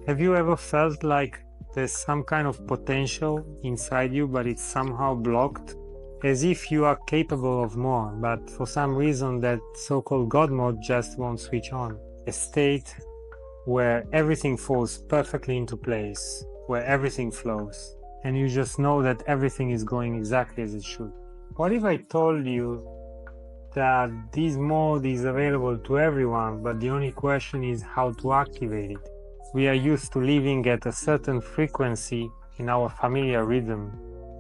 Have you ever felt like there's some kind of potential inside you, but it's somehow blocked? As if you are capable of more, but for some reason that so-called God mode just won't switch on. A state where everything falls perfectly into place, where everything flows, and you just know that everything is going exactly as it should. What if I told you that this mode is available to everyone, but the only question is how to activate it? We are used to living at a certain frequency in our familiar rhythm.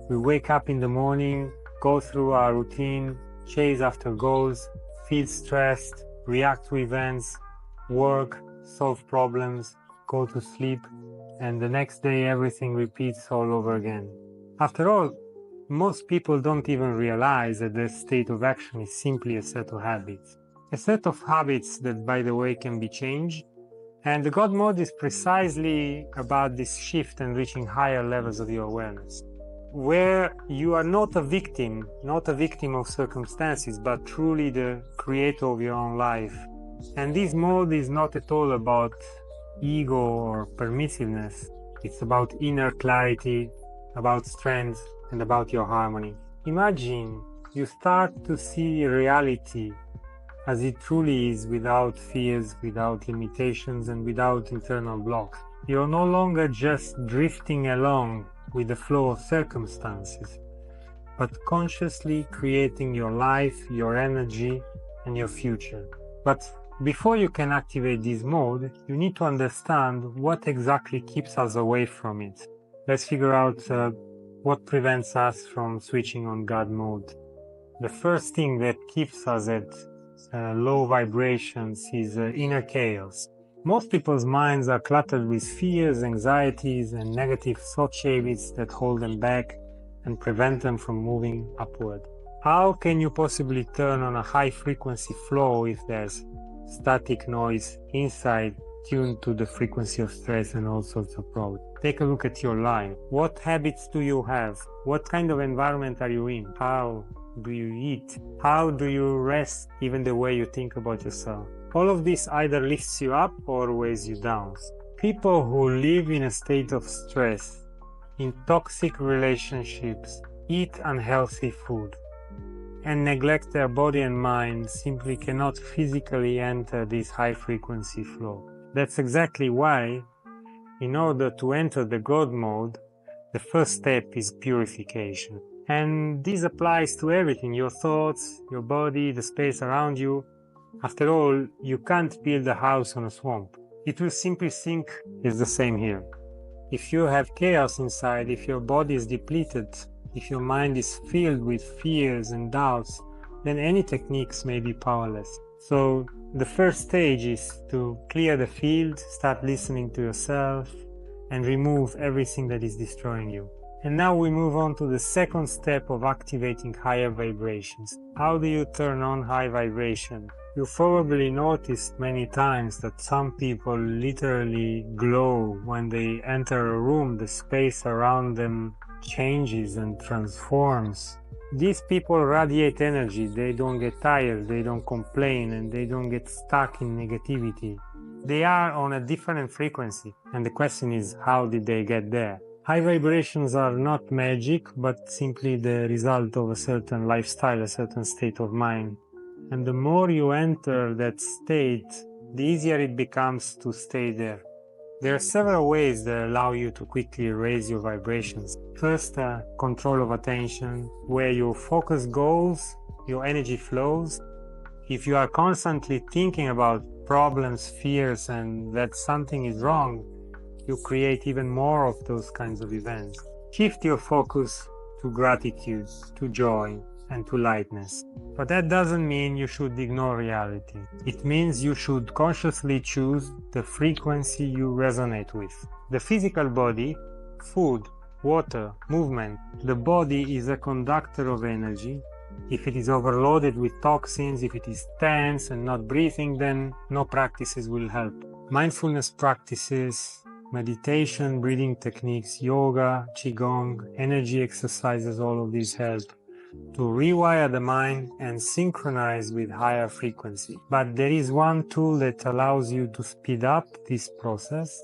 We wake up in the morning, go through our routine, chase after goals, feel stressed, react to events, work, solve problems, go to sleep, and the next day everything repeats all over again. After all, most people don't even realize that their state of action is simply a set of habits. A set of habits that, by the way, can be changed. And the God mode is precisely about this shift and reaching higher levels of your awareness, where you are not a victim of circumstances, but truly the creator of your own life. And this mode is not at all about ego or permissiveness. It's about inner clarity, about strength, and about your harmony. Imagine you start to see reality as it truly is, without fears, without limitations, and without internal blocks. You're no longer just drifting along with the flow of circumstances, but consciously creating your life, your energy, and your future. But before you can activate this mode, you need to understand what exactly keeps us away from it. Let's figure out what prevents us from switching on God mode. The first thing that keeps us at low vibrations is inner chaos. Most people's minds are cluttered with fears, anxieties, and negative thought habits that hold them back and prevent them from moving upward. How can you possibly turn on a high frequency flow if there's static noise inside tuned to the frequency of stress and all sorts of problems? Take a look at your life. What habits do you have? What kind of environment are you in? How do you eat? How do you rest? Even the way you think about yourself. All of this either lifts you up or weighs you down. People who live in a state of stress, in toxic relationships, eat unhealthy food, and neglect their body and mind simply cannot physically enter this high frequency flow. That's exactly why, in order to enter the God mode, the first step is purification. And this applies to everything, your thoughts, your body, the space around you. After all, you can't build a house on a swamp. It will simply sink. It's the same here. If you have chaos inside, if your body is depleted, if your mind is filled with fears and doubts, then any techniques may be powerless. So the first stage is to clear the field, start listening to yourself, and remove everything that is destroying you. And now we move on to the second step of activating higher vibrations. How do you turn on high vibration? You've probably noticed many times that some people literally glow when they enter a room. The space around them changes and transforms. These people radiate energy. They don't get tired, they don't complain, and they don't get stuck in negativity. They are on a different frequency, and the question is, how did they get there? High vibrations are not magic, but simply the result of a certain lifestyle, a certain state of mind. And the more you enter that state, the easier it becomes to stay there. There are several ways that allow you to quickly raise your vibrations. First, control of attention, where your focus goes, your energy flows. If you are constantly thinking about problems, fears, and that something is wrong, you create even more of those kinds of events. Shift your focus to gratitude, to joy, and to lightness. But that doesn't mean you should ignore reality. It means you should consciously choose the frequency you resonate with. The physical body, food, water, movement. The body is a conductor of energy. If it is overloaded with toxins, if it is tense and not breathing, then no practices will help. Mindfulness practices, meditation, breathing techniques, yoga, qigong, energy exercises, all of these help to rewire the mind and synchronize with higher frequency. But there is one tool that allows you to speed up this process,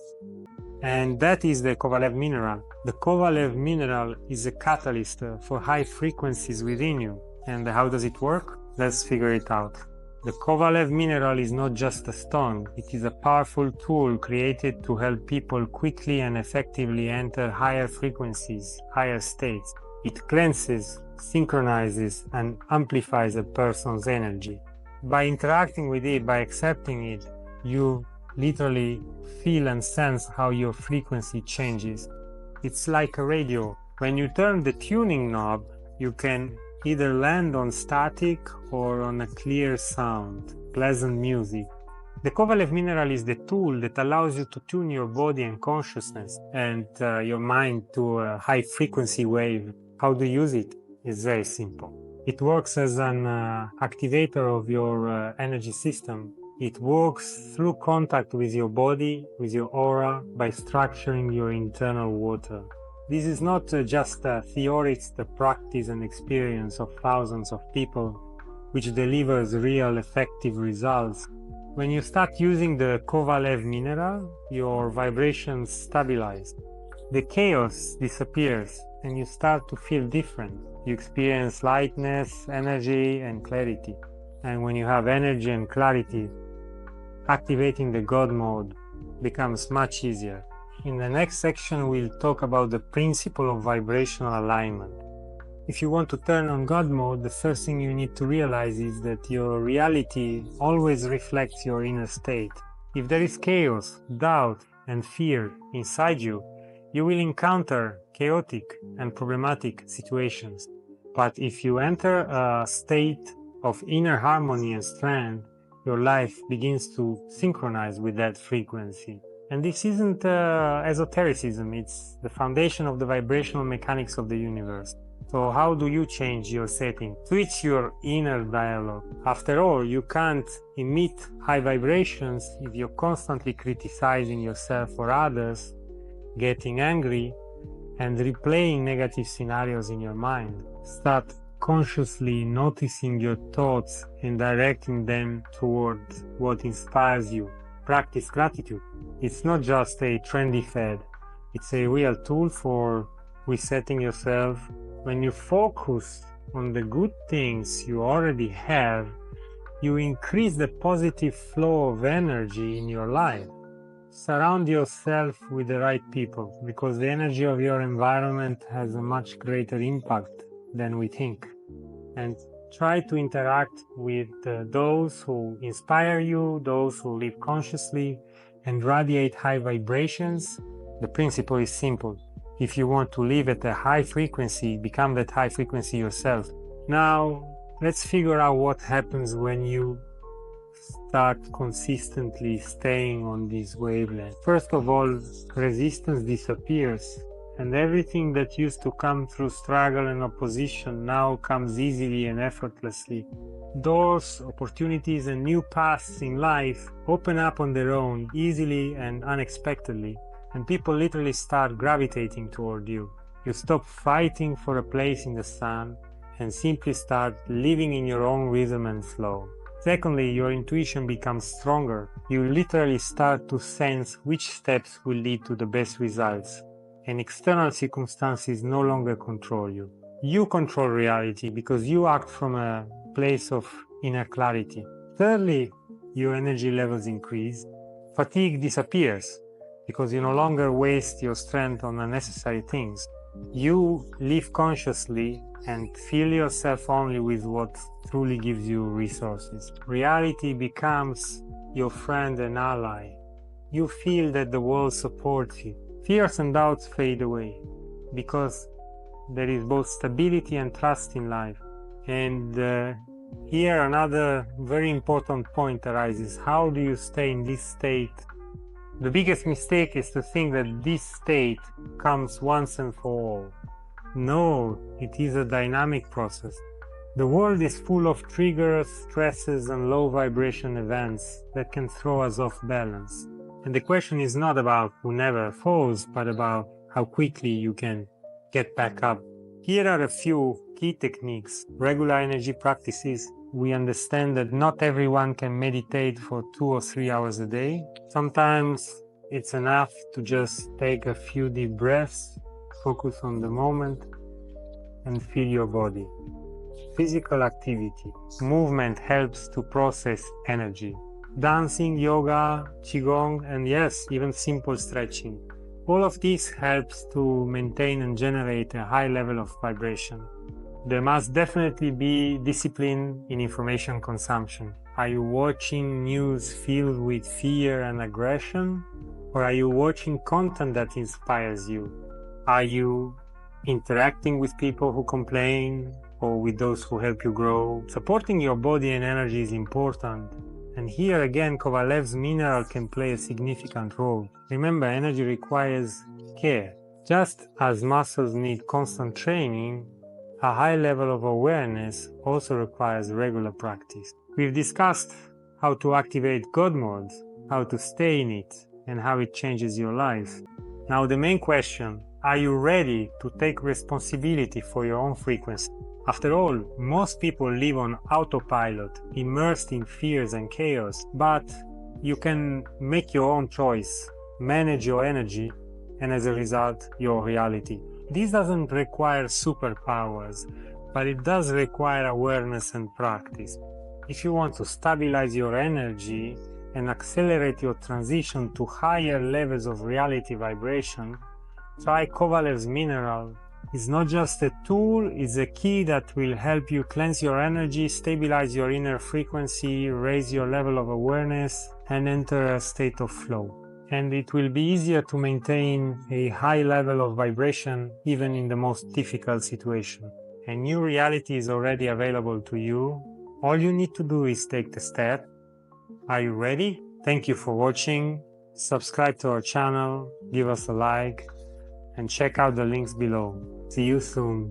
And that is the Kovalev mineral. The Kovalev mineral is a catalyst for high frequencies within you. And how does it work? Let's figure it out. The Kovalev mineral is not just a stone, it is a powerful tool created to help people quickly and effectively enter higher frequencies, higher states. It cleanses, synchronizes, and amplifies a person's energy. By interacting with it, by accepting it, you literally feel and sense how your frequency changes. It's like a radio. When you turn the tuning knob, you can either land on static or on a clear sound, pleasant music. The Kovalev mineral is the tool that allows you to tune your body and consciousness and your mind to a high frequency wave. How to use it is very simple. It works as an activator of your energy system. It works through contact with your body, with your aura, by structuring your internal water. This is not just a theory, it's the practice and experience of thousands of people, which delivers real effective results. When you start using the Kovalev mineral, your vibrations stabilize. The chaos disappears and you start to feel different. You experience lightness, energy, and clarity. And when you have energy and clarity, activating the God mode becomes much easier. In the next section, we'll talk about the principle of vibrational alignment. If you want to turn on God mode, the first thing you need to realize is that your reality always reflects your inner state. If there is chaos, doubt, and fear inside you, you will encounter chaotic and problematic situations. But if you enter a state of inner harmony and strength, your life begins to synchronize with that frequency. And this isn't esotericism, it's the foundation of the vibrational mechanics of the universe. So how do you change your setting? Switch your inner dialogue. After all, you can't emit high vibrations if you're constantly criticizing yourself or others, getting angry, and replaying negative scenarios in your mind. Start consciously noticing your thoughts and directing them toward what inspires you. Practice gratitude. It's not just a trendy fad, it's a real tool for resetting yourself. When you focus on the good things you already have, you increase the positive flow of energy in your life. Surround yourself with the right people, because the energy of your environment has a much greater impact than we think. And try to interact with those who inspire you, those who live consciously and radiate high vibrations. The principle is simple. If you want to live at a high frequency, become that high frequency yourself. Now, let's figure out what happens when you start consistently staying on this wavelength. First of all, resistance disappears, and everything that used to come through struggle and opposition now comes easily and effortlessly. Doors, opportunities, and new paths in life open up on their own, easily and unexpectedly, and people literally start gravitating toward you. You stop fighting for a place in the sun and simply start living in your own rhythm and flow. Secondly, your intuition becomes stronger. You literally start to sense which steps will lead to the best results, and external circumstances no longer control you. You control reality because you act from a place of inner clarity. Thirdly, your energy levels increase. Fatigue disappears because you no longer waste your strength on unnecessary things. You live consciously and fill yourself only with what truly gives you resources. Reality becomes your friend and ally. You feel that the world supports you. Fears and doubts fade away because there is both stability and trust in life. And here another very important point arises. How do you stay in this state? The biggest mistake is to think that this state comes once and for all. No, it is a dynamic process. The world is full of triggers, stresses, and low vibration events that can throw us off balance. And the question is not about who never falls, but about how quickly you can get back up. Here are a few key techniques. Regular energy practices. We understand that not everyone can meditate for 2 or 3 hours a day. Sometimes It's enough to just take a few deep breaths, focus on the moment, and feel your body. Physical activity. Movement helps to process energy. Dancing, yoga, qigong, and yes, even simple stretching. All of this helps to maintain and generate a high level of vibration. There must definitely be discipline in information consumption. Are you watching news filled with fear and aggression? Or are you watching content that inspires you? Are you interacting with people who complain or with those who help you grow? Supporting your body and energy is important. And here again, Kovalev's mineral can play a significant role. Remember, energy requires care. Just as muscles need constant training, a high level of awareness also requires regular practice. We've discussed how to activate God mode, how to stay in it, and how it changes your life. Now the main question, are you ready to take responsibility for your own frequency? After all, most people live on autopilot, immersed in fears and chaos, but you can make your own choice, manage your energy, and as a result, your reality. This doesn't require superpowers, but it does require awareness and practice. If you want to stabilize your energy and accelerate your transition to higher levels of reality vibration, try Kovalev's mineral. It's not just a tool, it's a key that will help you cleanse your energy, stabilize your inner frequency, raise your level of awareness, and enter a state of flow. And it will be easier to maintain a high level of vibration even in the most difficult situation. A new reality is already available to you. All you need to do is take the step. Are you ready? Thank you for watching. Subscribe to our channel, give us a like, and check out the links below. See you soon.